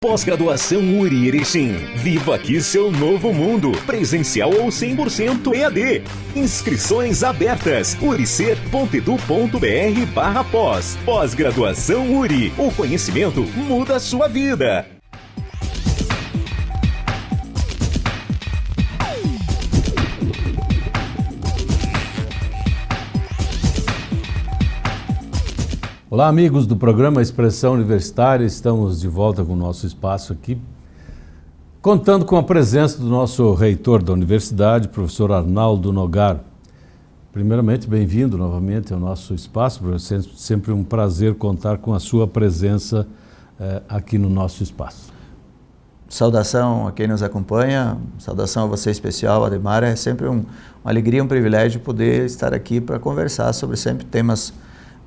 Pós-graduação URI Erechim. Viva aqui seu novo mundo. Presencial ou 100% EAD. Inscrições abertas. uricer.edu.br/pós. Pós-graduação URI. O conhecimento muda a sua vida. Olá, amigos do programa Expressão Universitária, estamos de volta com o nosso espaço aqui, contando com a presença do nosso reitor da universidade, professor Arnaldo Nogar. Primeiramente, bem-vindo novamente ao nosso espaço, professor. Sempre um prazer contar com a sua presença aqui no nosso espaço. Saudação a quem nos acompanha, saudação a você especial, Ademar. É sempre uma alegria, um privilégio poder estar aqui para conversar sobre sempre temas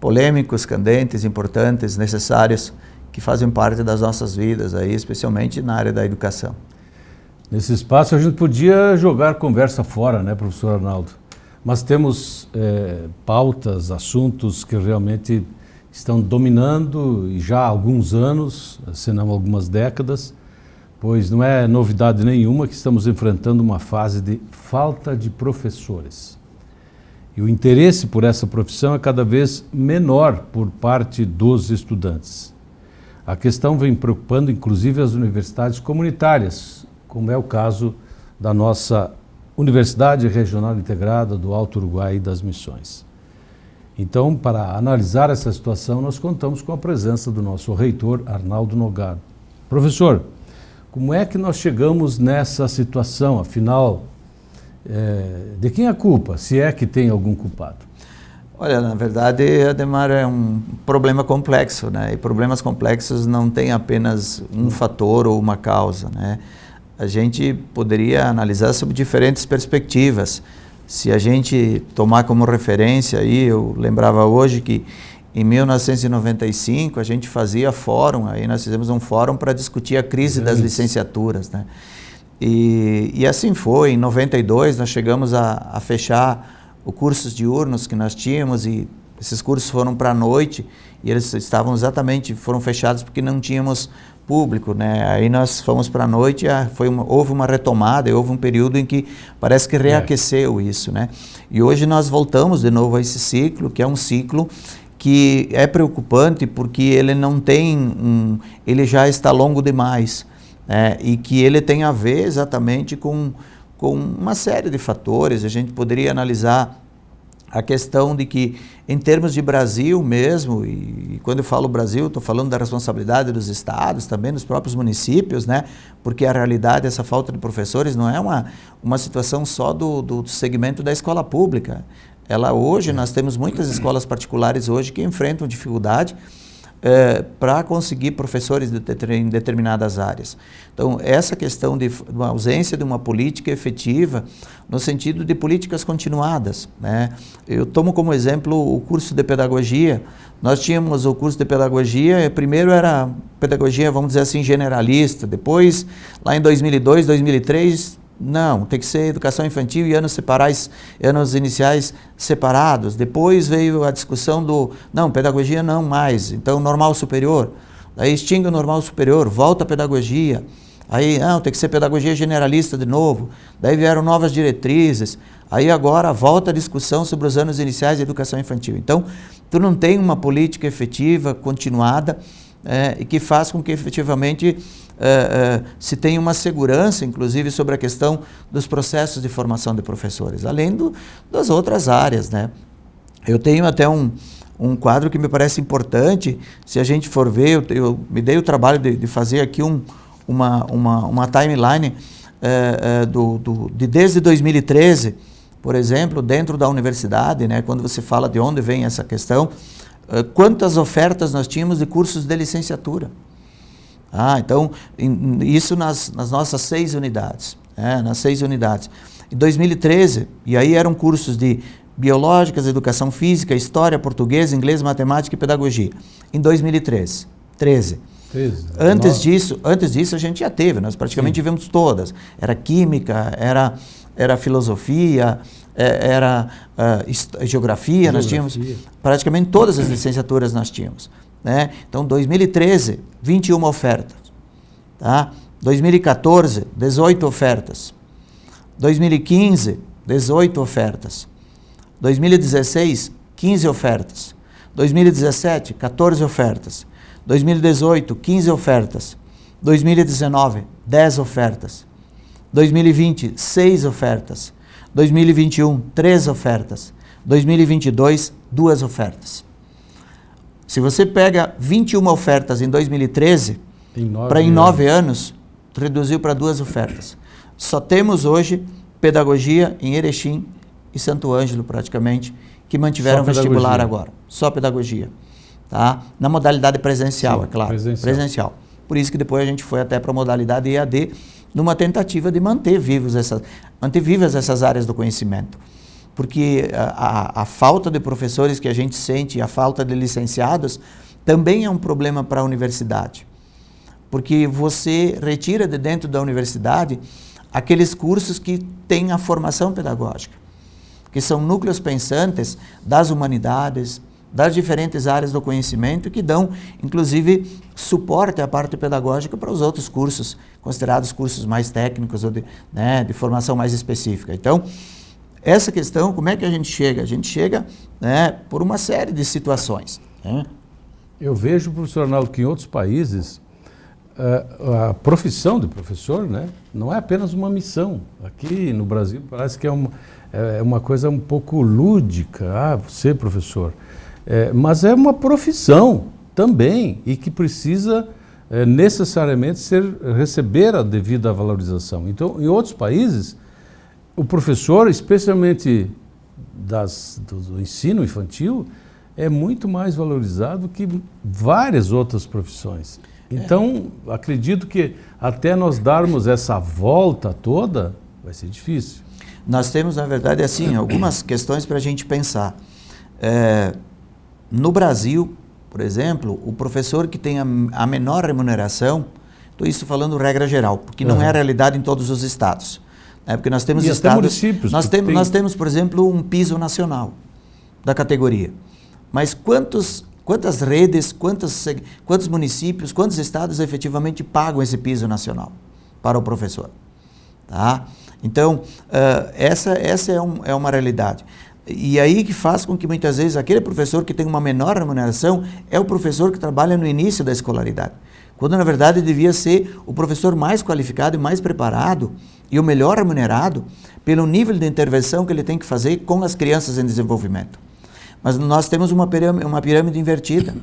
polêmicos, candentes, importantes, necessários, que fazem parte das nossas vidas, aí, especialmente na área da educação. Nesse espaço a gente podia jogar conversa fora, né, professor Arnaldo? Mas temos pautas, assuntos que realmente estão dominando e já há alguns anos, se não algumas décadas, pois não é novidade nenhuma que estamos enfrentando uma fase de falta de professores. E o interesse por essa profissão é cada vez menor por parte dos estudantes. A questão vem preocupando inclusive as universidades comunitárias, como é o caso da nossa Universidade Regional Integrada do Alto Uruguai e das Missões. Então, para analisar essa situação, nós contamos com a presença do nosso reitor, Arnaldo Nogar. Professor, como é que nós chegamos nessa situação? Afinal, de quem é a culpa, se é que tem algum culpado? Olha, na verdade, Ademar, é um problema complexo, né? E problemas complexos não têm apenas um fator ou uma causa, né? A gente poderia analisar sob diferentes perspectivas. Se a gente tomar como referência, aí eu lembrava hoje que em 1995 a gente fazia fórum, aí nós fizemos um fórum para discutir a crise das licenciaturas, né? E assim foi. Em 92 nós chegamos a fechar os cursos diurnos que nós tínhamos, e esses cursos foram para a noite e eles foram fechados porque não tínhamos público, né? Aí nós fomos para a noite, houve uma retomada e houve um período em que parece que reaqueceu isso, né? E hoje nós voltamos de novo a esse ciclo, que é um ciclo que é preocupante porque ele não tem ele já está longo demais. E que ele tem a ver exatamente com uma série de fatores. A gente poderia analisar a questão de que, em termos de Brasil mesmo, e quando eu falo Brasil, estou falando da responsabilidade dos estados, também dos próprios municípios, né? Porque a realidade, essa falta de professores, não é uma situação só do segmento da escola pública. Hoje, nós temos muitas escolas particulares hoje que enfrentam dificuldade para conseguir professores em determinadas áreas. Então, essa questão de uma ausência de uma política efetiva no sentido de políticas continuadas, né? Eu tomo como exemplo o curso de pedagogia. Nós tínhamos o curso de pedagogia, primeiro era pedagogia, vamos dizer assim, generalista, depois, lá em 2002, 2003, não, tem que ser educação infantil e anos iniciais separados. Depois veio a discussão pedagogia não mais, então normal superior. Aí extingue o normal superior, volta a pedagogia. Aí, tem que ser pedagogia generalista de novo. Daí vieram novas diretrizes. Aí agora volta a discussão sobre os anos iniciais de educação infantil. Então, tu não tem uma política efetiva, continuada, e que faz com que efetivamente se tenha uma segurança, inclusive, sobre a questão dos processos de formação de professores, além das outras áreas, né? Eu tenho até um quadro que me parece importante. Se a gente for ver, eu me dei o trabalho de fazer aqui uma timeline desde 2013, por exemplo, dentro da universidade, né? Quando você fala de onde vem essa questão, quantas ofertas nós tínhamos de cursos de licenciatura. Então, isso nas nossas 6 unidades. Nas 6 unidades. Em 2013, e aí eram cursos de biológicas, educação física, história, português, inglês, matemática e pedagogia. Em 2013. Antes disso a gente já teve, nós praticamente tivemos todas. Era química, era filosofia, era geografia, nós tínhamos praticamente todas as licenciaturas nós tínhamos, né? Então, 2013, 21 ofertas. Tá? 2014, 18 ofertas. 2015, 18 ofertas. 2016, 15 ofertas. 2017, 14 ofertas. 2018, 15 ofertas. 2019, 10 ofertas. 2020, 6 ofertas. 2021, 3 ofertas. 2022, 2 ofertas. Se você pega 21 ofertas em 2013, para em 9 anos, reduziu para 2 ofertas. Só temos hoje pedagogia em Erechim e Santo Ângelo, praticamente, que mantiveram vestibular agora. Só pedagogia. Tá? Na modalidade presencial, sim, é claro. Presencial. Por isso que depois a gente foi até para a modalidade EAD, numa tentativa de manter vivas essas áreas do conhecimento. Porque a falta de professores que a gente sente, a falta de licenciados, também é um problema para a universidade. Porque você retira de dentro da universidade aqueles cursos que têm a formação pedagógica, que são núcleos pensantes das humanidades, das diferentes áreas do conhecimento, que dão, inclusive, suporte à parte pedagógica para os outros cursos, considerados cursos mais técnicos ou de formação mais específica. Então, essa questão, como é que a gente chega? A gente chega, por uma série de situações. Né? Eu vejo, professor Arnaldo, que em outros países a profissão de professor, né, não é apenas uma missão. Aqui no Brasil parece que é uma coisa um pouco lúdica, você professor, mas é uma profissão também e que precisa necessariamente receber a devida valorização. Então, em outros países, o professor, especialmente do ensino infantil, é muito mais valorizado que várias outras profissões. Então, acredito que até nós darmos essa volta toda, vai ser difícil. Nós temos, na verdade, assim, algumas questões para a gente pensar. No Brasil, por exemplo, o professor que tem a menor remuneração, estou isso falando regra geral, porque não é a realidade em todos os estados. Porque nós temos estados, municípios. Nós temos, por exemplo, um piso nacional da categoria. Mas quantas redes, quantos municípios, quantos estados efetivamente pagam esse piso nacional para o professor? Tá? Então, essa é uma realidade. E aí que faz com que muitas vezes aquele professor que tem uma menor remuneração é o professor que trabalha no início da escolaridade. Quando na verdade devia ser o professor mais qualificado e mais preparado e o melhor remunerado pelo nível de intervenção que ele tem que fazer com as crianças em desenvolvimento. Mas nós temos uma pirâmide invertida,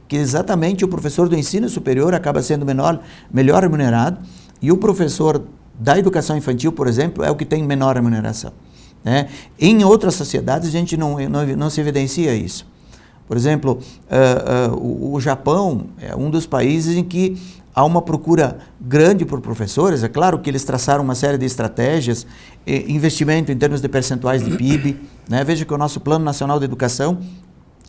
que exatamente o professor do ensino superior acaba sendo melhor remunerado e o professor da educação infantil, por exemplo, é o que tem menor remuneração. Né? Em outras sociedades a gente não se evidencia isso. Por exemplo, o Japão é um dos países em que há uma procura grande por professores. É claro que eles traçaram uma série de estratégias, investimento em termos de percentuais de PIB. Né? Veja que o nosso Plano Nacional de Educação,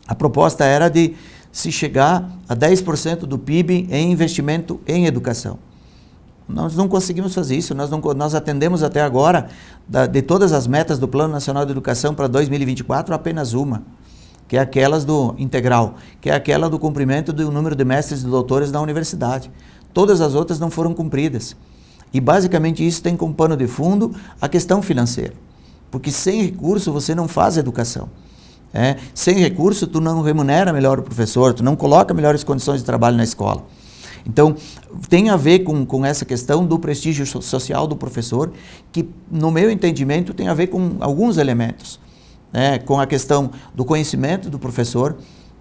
a proposta era de se chegar a 10% do PIB em investimento em educação. Nós não conseguimos fazer isso, nós atendemos até agora, de todas as metas do Plano Nacional de Educação para 2024, apenas uma, que é aquelas do integral, que é aquela do cumprimento do número de mestres e doutores da universidade. Todas as outras não foram cumpridas. E basicamente isso tem como pano de fundo a questão financeira. Porque sem recurso você não faz educação. Sem recurso tu não remunera melhor o professor, tu não coloca melhores condições de trabalho na escola. Então, tem a ver com essa questão do prestígio social do professor, que, no meu entendimento, tem a ver com alguns elementos. Com a questão do conhecimento do professor,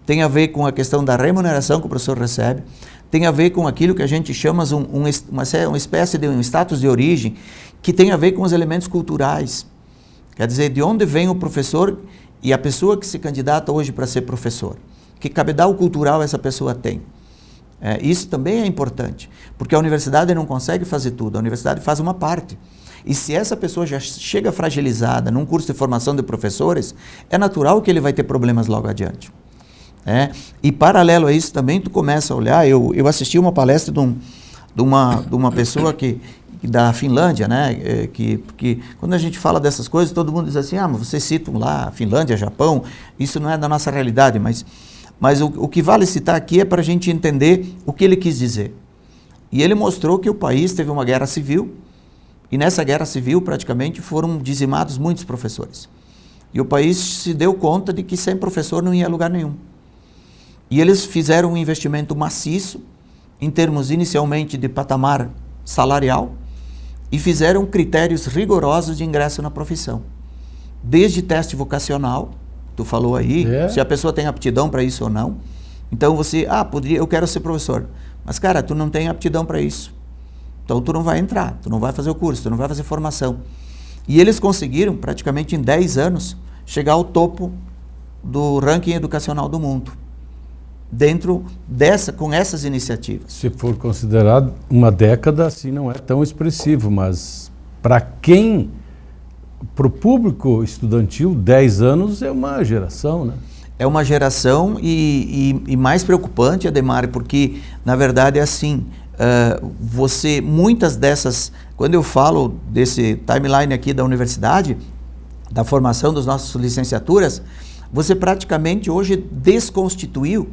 tem a ver com a questão da remuneração que o professor recebe, tem a ver com aquilo que a gente chama uma espécie de um status de origem, que tem a ver com os elementos culturais. Quer dizer, de onde vem o professor e a pessoa que se candidata hoje para ser professor. Que cabedal cultural essa pessoa tem. Isso também é importante, porque a universidade não consegue fazer tudo, a universidade faz uma parte. E se essa pessoa já chega fragilizada num curso de formação de professores, é natural que ele vai ter problemas logo adiante. E paralelo a isso também tu começa a olhar, eu assisti uma palestra de uma pessoa da Finlândia, né? Que quando a gente fala dessas coisas, todo mundo diz assim, mas vocês citam lá Finlândia, Japão, isso não é da nossa realidade, mas o que vale citar aqui é para a gente entender o que ele quis dizer. E ele mostrou que o país teve uma guerra civil, e nessa guerra civil praticamente foram dizimados muitos professores. E o país se deu conta de que sem professor não ia a lugar nenhum. E eles fizeram um investimento maciço, em termos inicialmente de patamar salarial, e fizeram critérios rigorosos de ingresso na profissão. Desde teste vocacional, tu falou aí, se a pessoa tem aptidão para isso ou não. Então você, eu quero ser professor. Mas cara, tu não tem aptidão para isso. Então tu não vai entrar, tu não vai fazer o curso, tu não vai fazer formação. E eles conseguiram, praticamente em 10 anos, chegar ao topo do ranking educacional do mundo. Com essas iniciativas. Se for considerado uma década, assim, não é tão expressivo, mas para o público estudantil, 10 anos é uma geração, né? É uma geração e mais preocupante, Ademar, porque, na verdade, é assim, muitas dessas, quando eu falo desse timeline aqui da universidade, da formação das nossas licenciaturas, você praticamente hoje desconstituiu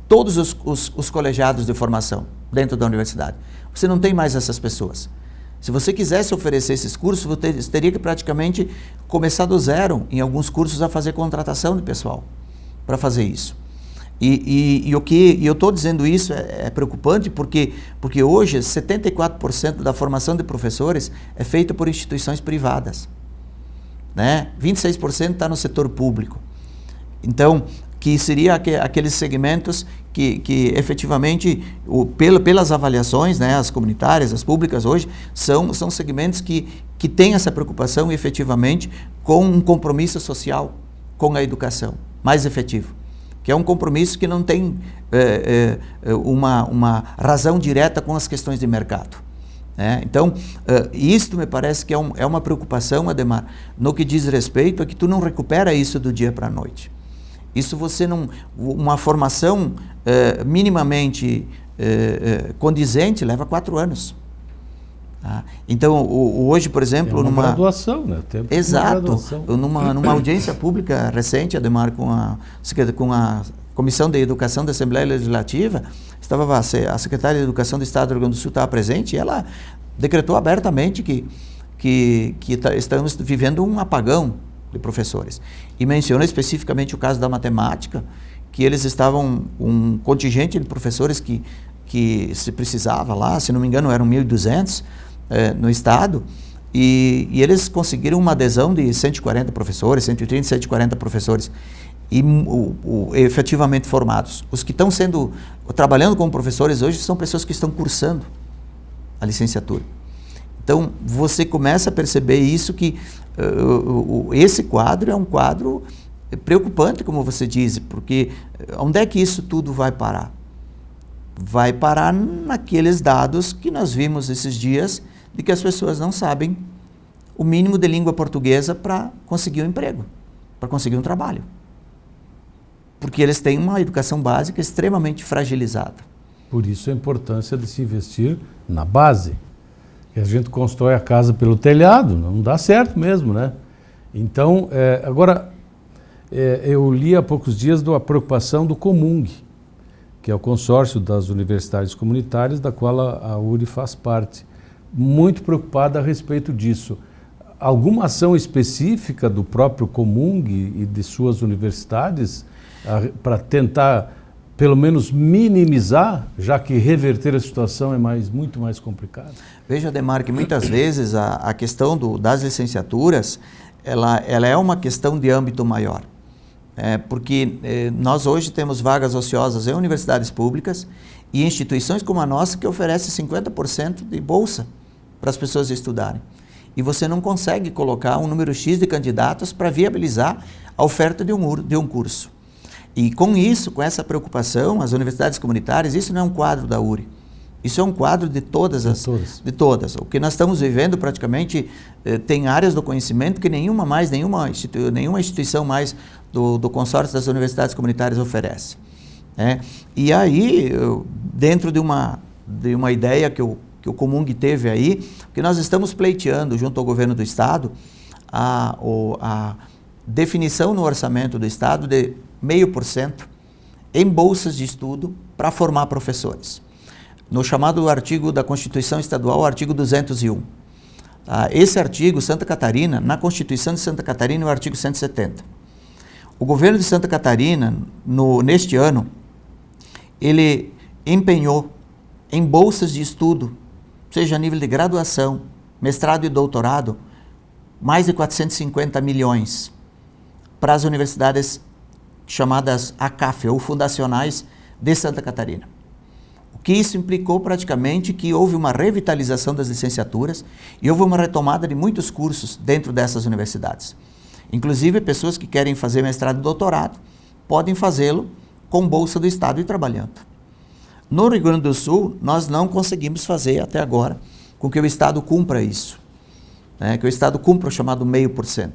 todos os colegiados de formação dentro da universidade. Você não tem mais essas pessoas. Se você quisesse oferecer esses cursos, você teria que praticamente começar do zero, em alguns cursos, a fazer contratação de pessoal para fazer isso. E eu estou dizendo isso é preocupante porque hoje 74% da formação de professores é feita por instituições privadas, né? 26% está no setor público. Então, que seria aqueles segmentos que efetivamente, pelas avaliações, né, as comunitárias, as públicas hoje, são segmentos que têm essa preocupação efetivamente com um compromisso social com a educação mais efetivo, que é um compromisso que não tem uma razão direta com as questões de mercado. Então, isto me parece que é uma preocupação, Ademar, no que diz respeito a que tu não recupera isso do dia para a noite. Isso você não... Uma formação minimamente condizente leva 4 anos. Tá? Então, hoje, por exemplo... numa graduação, né? Exato. Numa audiência pública recente, Ademar, com a Comissão de Educação da Assembleia Legislativa, estava a Secretária de Educação do Estado do Rio Grande do Sul estava presente, e ela decretou abertamente que estamos vivendo um apagão de professores. E menciona especificamente o caso da matemática, que eles estavam, um contingente de professores que se precisava lá, se não me engano eram 1.200 no estado, e eles conseguiram uma adesão de 140 professores, 130, 140 professores, e efetivamente formados. Os que estão trabalhando como professores hoje são pessoas que estão cursando a licenciatura. Então, você começa a perceber isso, que esse quadro é um quadro preocupante, como você diz, porque onde é que isso tudo vai parar? Vai parar naqueles dados que nós vimos esses dias, de que as pessoas não sabem o mínimo de língua portuguesa para conseguir um emprego, para conseguir um trabalho. Porque eles têm uma educação básica extremamente fragilizada. Por isso a importância de se investir na base. A gente constrói a casa pelo telhado, não dá certo mesmo, né? Então, agora, eu li há poucos dias a preocupação do Comung, que é o consórcio das universidades comunitárias, da qual a URI faz parte. Muito preocupada a respeito disso. Alguma ação específica do próprio Comung e de suas universidades para tentar, pelo menos, minimizar, já que reverter a situação é muito mais complicado? Veja, Ademar, que muitas vezes a questão das licenciaturas, ela é uma questão de âmbito maior. Porque nós hoje temos vagas ociosas em universidades públicas e instituições como a nossa que oferecem 50% de bolsa para as pessoas estudarem. E você não consegue colocar um número X de candidatos para viabilizar a oferta de um curso. E com isso, com essa preocupação, as universidades comunitárias, isso não é um quadro da URI. Isso é um quadro de todas. O que nós estamos vivendo praticamente tem áreas do conhecimento que nenhuma instituição mais do consórcio das universidades comunitárias oferece. E aí, dentro de uma ideia que o Comung teve aí, que nós estamos pleiteando junto ao governo do Estado a definição no orçamento do Estado de 0,5% em bolsas de estudo para formar professores. no chamado artigo da Constituição Estadual, o artigo 201. Esse artigo, Santa Catarina, na Constituição de Santa Catarina, é o artigo 170. O governo de Santa Catarina, neste ano, ele empenhou em bolsas de estudo, seja a nível de graduação, mestrado e doutorado, mais de 450 milhões para as universidades chamadas ACAF, ou fundacionais de Santa Catarina. O que isso implicou praticamente que houve uma revitalização das licenciaturas e houve uma retomada de muitos cursos dentro dessas universidades. Inclusive, pessoas que querem fazer mestrado e doutorado podem fazê-lo com bolsa do Estado e trabalhando. No Rio Grande do Sul, nós não conseguimos fazer até agora com que o Estado cumpra isso, né? Que o Estado cumpra o chamado 0,5%.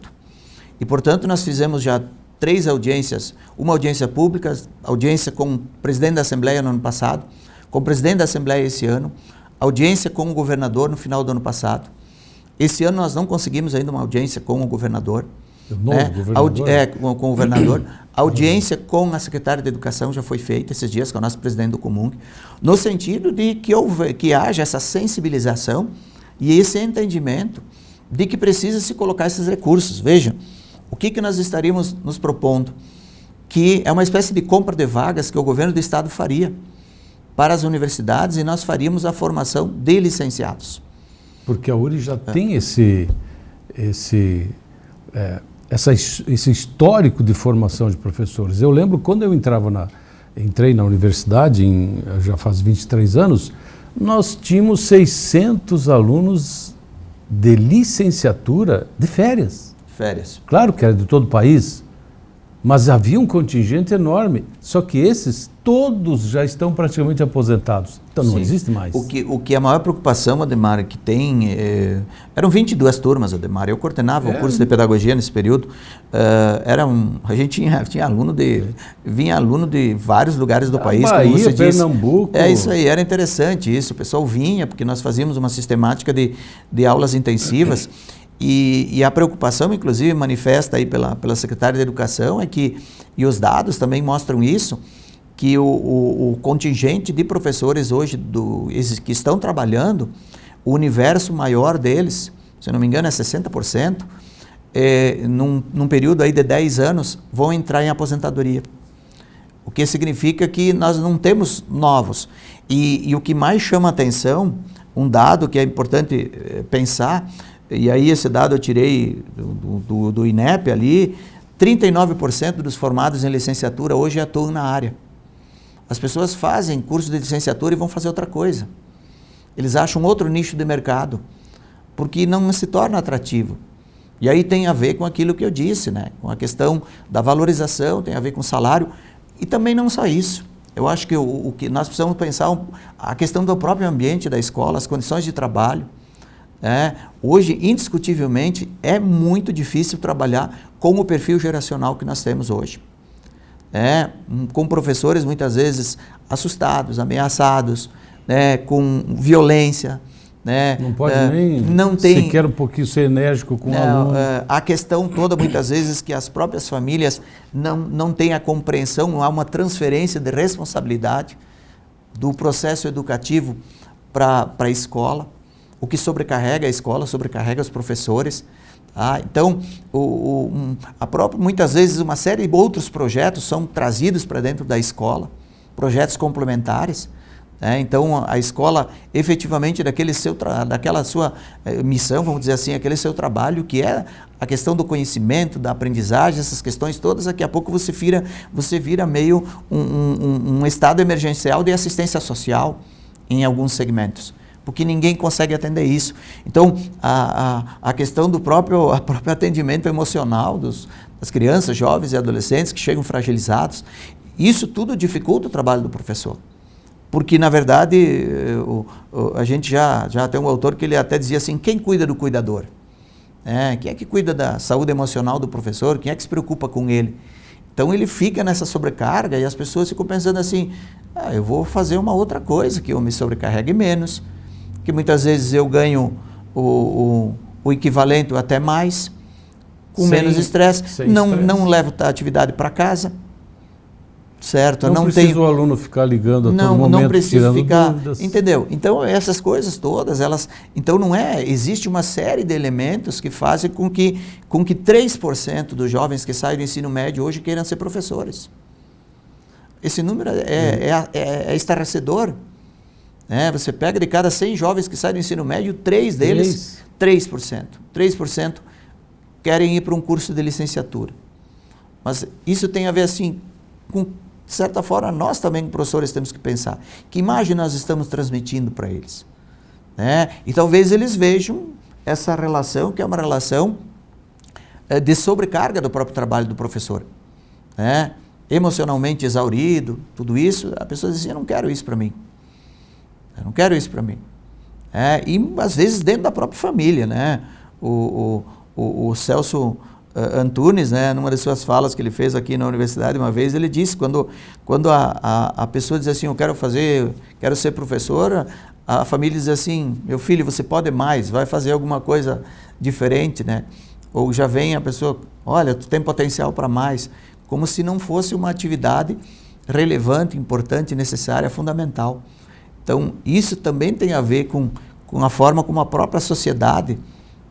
E, portanto, nós fizemos já 3 audiências, uma audiência pública, audiência com o presidente da Assembleia no ano passado, com o presidente da Assembleia esse ano, audiência com o governador no final do ano passado. Esse ano nós não conseguimos ainda uma audiência com o governador. Com o governador. A audiência com a secretária de Educação já foi feita esses dias com o nosso presidente do Comung, no sentido de que haja essa sensibilização e esse entendimento de que precisa se colocar esses recursos. Vejam, o que nós estaríamos nos propondo? Que é uma espécie de compra de vagas que o governo do Estado faria para as universidades e nós faríamos a formação de licenciados. Porque a URI já tem esse histórico de formação de professores. Eu lembro quando eu entrei na universidade, já faz 23 anos, nós tínhamos 600 alunos de licenciatura de férias. Claro que era de todo o país, mas havia um contingente enorme, só que esses todos já estão praticamente aposentados, então não existe mais. O que é a maior preocupação, Ademar, que tem, eram 22 turmas, Ademar, eu coordenava o curso de pedagogia nesse período, a gente tinha aluno vinha aluno de vários lugares do país, Bahia, como você disse. Pernambuco. É isso aí, era interessante isso, o pessoal vinha, porque nós fazíamos uma sistemática de aulas intensivas. E a preocupação, inclusive, manifesta aí pela secretária de Educação, e os dados também mostram isso, que o contingente de professores hoje que estão trabalhando, o universo maior deles, se não me engano é 60%, num período aí de 10 anos, vão entrar em aposentadoria. O que significa que nós não temos novos. E o que mais chama a atenção, um dado que é importante pensar, e aí esse dado eu tirei do INEP ali, 39% dos formados em licenciatura hoje atuam na área. As pessoas fazem curso de licenciatura e vão fazer outra coisa. Eles acham outro nicho de mercado, porque não se torna atrativo. E aí tem a ver com aquilo que eu disse, né? Com a questão da valorização, tem a ver com o salário, e também não só isso. Eu acho que o que nós precisamos pensar a questão do próprio ambiente da escola, as condições de trabalho. Hoje, indiscutivelmente, é muito difícil trabalhar com o perfil geracional que nós temos hoje. Com professores muitas vezes assustados, ameaçados, com violência. Não pode nem sequer um pouquinho ser enérgico com o aluno. A questão toda, muitas vezes, que as próprias famílias não têm a compreensão, não há uma transferência de responsabilidade do processo educativo para a escola. O que sobrecarrega a escola, sobrecarrega os professores. Então, muitas vezes uma série de outros projetos são trazidos para dentro da escola, projetos complementares. Então, a escola, efetivamente, daquela sua missão, vamos dizer assim, aquele seu trabalho, que é a questão do conhecimento, da aprendizagem, essas questões todas, daqui a pouco você vira meio um estado emergencial de assistência social em alguns segmentos, porque ninguém consegue atender isso. Então, a questão do próprio atendimento emocional das crianças, jovens e adolescentes que chegam fragilizados, isso tudo dificulta o trabalho do professor. Porque, na verdade, a gente já tem um autor que ele até dizia assim, quem cuida do cuidador? Quem é que cuida da saúde emocional do professor? Quem é que se preocupa com ele? Então, ele fica nessa sobrecarga e as pessoas ficam pensando assim, eu vou fazer uma outra coisa que eu me sobrecarregue menos, que muitas vezes eu ganho o equivalente ou até mais, com menos estresse, não levo a atividade para casa. Certo, não precisa o aluno ficar ligando a todo momento, não precisa tirando ficar, dúvidas. entendeu? Então essas coisas todas, então existe uma série de elementos que fazem com que 3% dos jovens que saem do ensino médio hoje queiram ser professores. Esse número é estarrecedor. Você pega de cada 100 jovens que saem do ensino médio, 3 deles, 3% querem ir para um curso de licenciatura. Mas isso tem a ver assim com, de certa forma, nós também, professores, temos que pensar que imagem nós estamos transmitindo para eles. E talvez eles vejam essa relação, que é uma relação de sobrecarga do próprio trabalho do professor. Emocionalmente exaurido, tudo isso, a pessoa diz assim, eu não quero isso para mim. Eu não quero isso para mim. E às vezes dentro da própria família, o Celso Antunes, numa das suas falas que ele fez aqui na universidade, uma vez ele disse, quando a pessoa diz assim, eu quero ser professora, a família diz assim, meu filho, você pode mais, vai fazer alguma coisa diferente, Ou já vem a pessoa, olha, tu tem potencial para mais, como se não fosse uma atividade relevante, importante, necessária, fundamental. Então, isso também tem a ver com a forma como a própria sociedade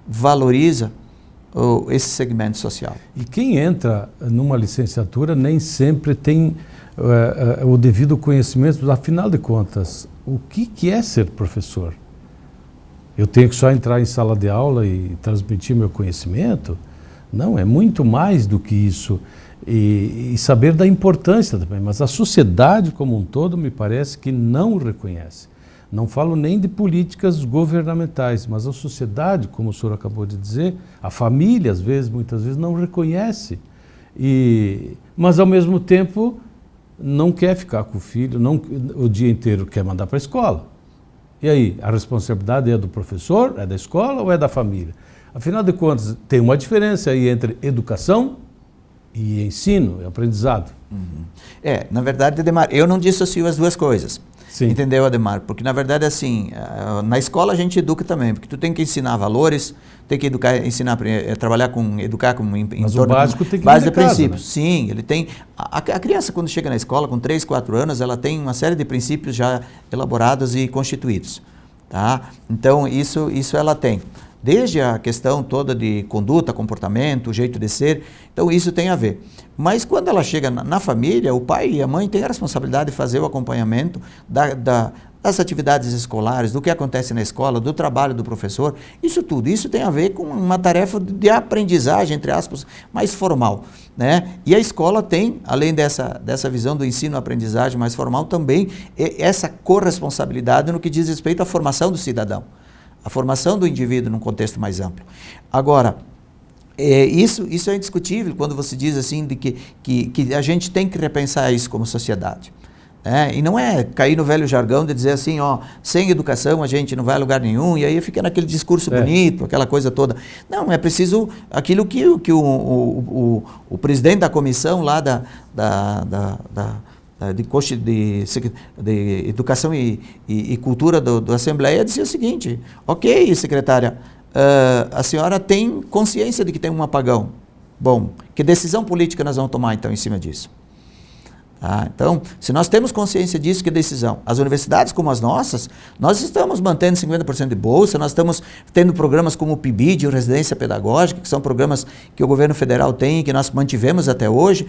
valoriza esse segmento social. E quem entra numa licenciatura nem sempre tem o devido conhecimento, afinal de contas, o que é ser professor? Eu tenho que só entrar em sala de aula e transmitir meu conhecimento? Não, é muito mais do que isso. E saber da importância também, mas a sociedade como um todo me parece que não o reconhece. Não falo nem de políticas governamentais, mas a sociedade, como o senhor acabou de dizer, a família, muitas vezes, não reconhece. Mas, ao mesmo tempo, não quer ficar com o filho, o dia inteiro quer mandar para a escola. E aí, a responsabilidade é do professor, é da escola ou é da família? Afinal de contas, tem uma diferença aí entre educação e ensino, aprendizado. Na verdade, Ademar, eu não dissocio as duas coisas. Sim. Entendeu, Ademar? Porque, na verdade, assim, na escola a gente educa também, porque tu tem que ensinar valores, tem que educar Mas o básico tem que base de vir de casa, princípios. Sim, ele tem... A criança, quando chega na escola, com 3, 4 anos, ela tem uma série de princípios já elaborados e constituídos. Tá? Então, isso ela tem. Desde a questão toda de conduta, comportamento, jeito de ser, então isso tem a ver. Mas quando ela chega na família, o pai e a mãe têm a responsabilidade de fazer o acompanhamento das atividades escolares, do que acontece na escola, do trabalho do professor, isso tem a ver com uma tarefa de aprendizagem, entre aspas, mais formal. E a escola tem, além dessa visão do ensino-aprendizagem mais formal, também essa corresponsabilidade no que diz respeito à formação do cidadão. A formação do indivíduo num contexto mais amplo. Agora, isso é indiscutível quando você diz assim de que a gente tem que repensar isso como sociedade. E não é cair no velho jargão de dizer assim, sem educação a gente não vai a lugar nenhum, e aí fica naquele discurso bonito, aquela coisa toda. Não, é preciso aquilo que o presidente da comissão lá de Educação e Cultura da Assembleia dizia o seguinte, ok, secretária, a senhora tem consciência de que tem um apagão. Bom, que decisão política nós vamos tomar então em cima disso? Então, se nós temos consciência disso, que decisão? As universidades como as nossas, nós estamos mantendo 50% de bolsa, nós estamos tendo programas como o PIBID, o Residência Pedagógica, que são programas que o governo federal tem e que nós mantivemos até hoje.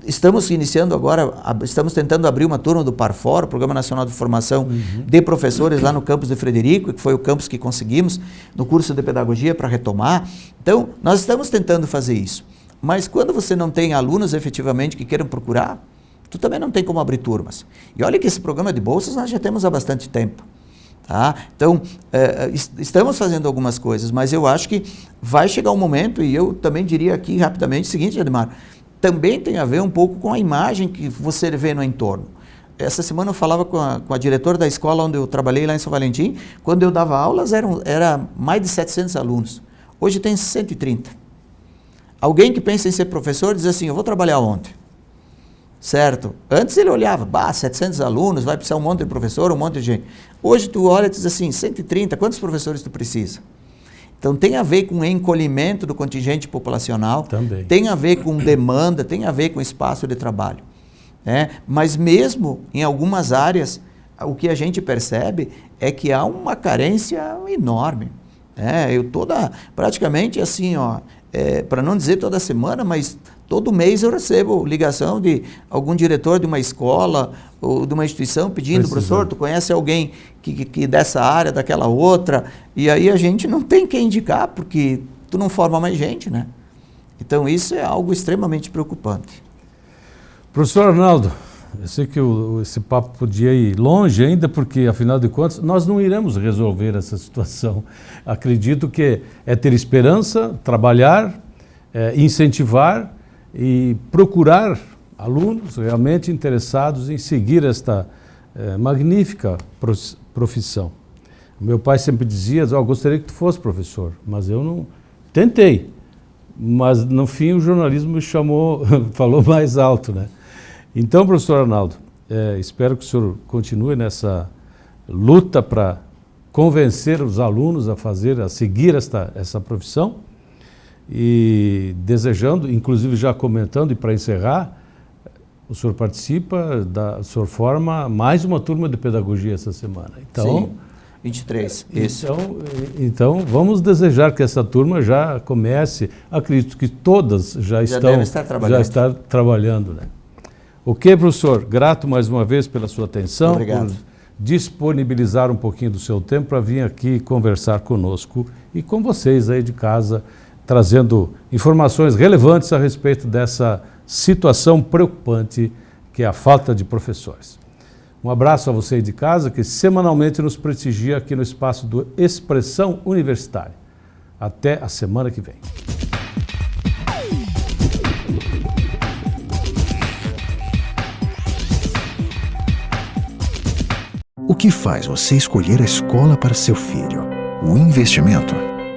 Estamos iniciando agora, estamos tentando abrir uma turma do PARFOR, o Programa Nacional de Formação de Professores, lá no campus de Frederico, que foi o campus que conseguimos no curso de Pedagogia para retomar. Então, nós estamos tentando fazer isso. Mas quando você não tem alunos efetivamente que queiram procurar, tu também não tem como abrir turmas. E olha que esse programa de bolsas nós já temos há bastante tempo. Tá? Então, estamos fazendo algumas coisas, mas eu acho que vai chegar um momento, e eu também diria aqui rapidamente o seguinte, Ademar, também tem a ver um pouco com a imagem que você vê no entorno. Essa semana eu falava com a diretora da escola onde eu trabalhei lá em São Valentim, quando eu dava aulas era mais de 700 alunos. Hoje tem 130. Alguém que pensa em ser professor diz assim, eu vou trabalhar onde? Certo? Antes ele olhava, 700 alunos, vai precisar um monte de professor, um monte de gente. Hoje tu olha e diz assim, 130, quantos professores tu precisa? Então tem a ver com encolhimento do contingente populacional, também. Tem a ver com demanda, tem a ver com espaço de trabalho. né? Mas mesmo em algumas áreas, o que a gente percebe é que há uma carência enorme. Eu praticamente assim, para não dizer toda semana, mas todo mês eu recebo ligação de algum diretor de uma escola ou de uma instituição pedindo, professor, tu conhece alguém que dessa área, daquela outra? E aí a gente não tem quem indicar, porque tu não forma mais gente, né? Então isso é algo extremamente preocupante. Professor Arnaldo, eu sei que esse papo podia ir longe ainda, porque, afinal de contas, nós não iremos resolver essa situação. Acredito que é ter esperança, trabalhar, incentivar e procurar alunos realmente interessados em seguir esta magnífica profissão. Meu pai sempre dizia, gostaria que tu fosse professor, mas eu não tentei. Mas, no fim, o jornalismo me chamou, falou mais alto, né? Então, professor Arnaldo, espero que o senhor continue nessa luta para convencer os alunos a seguir essa profissão e desejando, inclusive já comentando, e para encerrar, o senhor participa, o senhor forma mais uma turma de pedagogia essa semana. Então, sim, 23, isso. Então, vamos desejar que essa turma já comece, acredito que todas já estão trabalhando, né? Ok, professor, grato mais uma vez pela sua atenção. Obrigado. Por disponibilizar um pouquinho do seu tempo para vir aqui conversar conosco e com vocês aí de casa, trazendo informações relevantes a respeito dessa situação preocupante que é a falta de professores. Um abraço a você aí de casa que semanalmente nos prestigia aqui no espaço do Expressão Universitária. Até a semana que vem. O que faz você escolher a escola para seu filho? O investimento?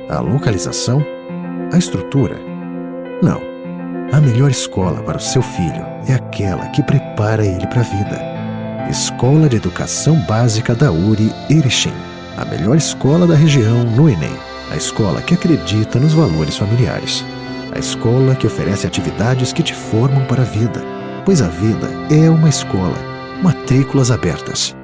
A localização? A estrutura? Não. A melhor escola para o seu filho é aquela que prepara ele para a vida. Escola de Educação Básica da URI Erechim. A melhor escola da região no Enem. A escola que acredita nos valores familiares. A escola que oferece atividades que te formam para a vida. Pois a vida é uma escola. Matrículas abertas.